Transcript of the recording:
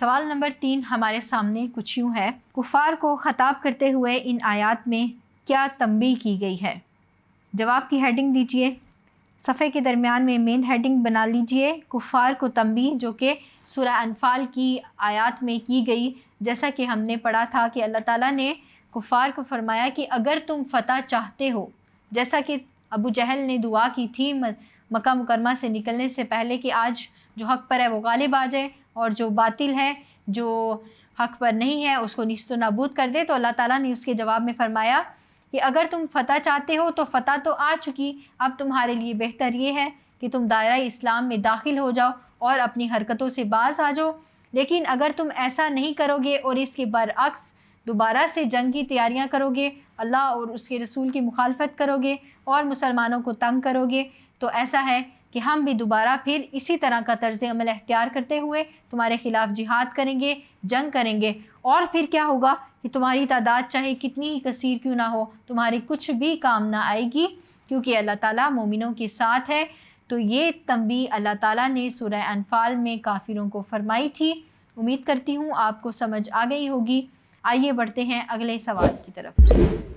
سوال نمبر 3 ہمارے سامنے کچھ یوں ہے، کفار کو خطاب کرتے ہوئے ان آیات میں کیا تنبیہ کی گئی ہے؟ جواب کی ہیڈنگ دیجئے، صفحے کے درمیان میں مین ہیڈنگ بنا لیجئے کفار کو تنبیہ، جو کہ سورہ انفال کی آیات میں کی گئی۔ جیسا کہ ہم نے پڑھا تھا کہ اللہ تعالیٰ نے کفار کو فرمایا کہ اگر تم فتح چاہتے ہو، جیسا کہ ابو جہل نے دعا کی تھی مکہ مکرمہ سے نکلنے سے پہلے کہ آج جو حق پر ہے وہ غالب آ جائے اور جو باطل ہے، جو حق پر نہیں ہے، اس کو نیست و نابود کر دے، تو اللہ تعالیٰ نے اس کے جواب میں فرمایا کہ اگر تم فتح چاہتے ہو تو فتح تو آ چکی، اب تمہارے لیے بہتر یہ ہے کہ تم دائرہ اسلام میں داخل ہو جاؤ اور اپنی حرکتوں سے باز آ جاؤ۔ لیکن اگر تم ایسا نہیں کرو گے اور اس کے برعکس دوبارہ سے جنگ کی تیاریاں کرو گے، اللہ اور اس کے رسول کی مخالفت کرو گے اور مسلمانوں کو تنگ کرو گے، تو ایسا ہے کہ ہم بھی دوبارہ پھر اسی طرح کا طرز عمل اختیار کرتے ہوئے تمہارے خلاف جہاد کریں گے، جنگ کریں گے، اور پھر کیا ہوگا کہ تمہاری تعداد چاہے کتنی ہی کثیر کیوں نہ ہو، تمہاری کچھ بھی کام نہ آئے گی، کیونکہ اللہ تعالیٰ مومنوں کے ساتھ ہے۔ تو یہ تنبیہ اللہ تعالیٰ نے سورہ انفال میں کافروں کو فرمائی تھی۔ امید کرتی ہوں آپ کو سمجھ آ گئی ہوگی۔ آئیے بڑھتے ہیں اگلے سوال کی طرف۔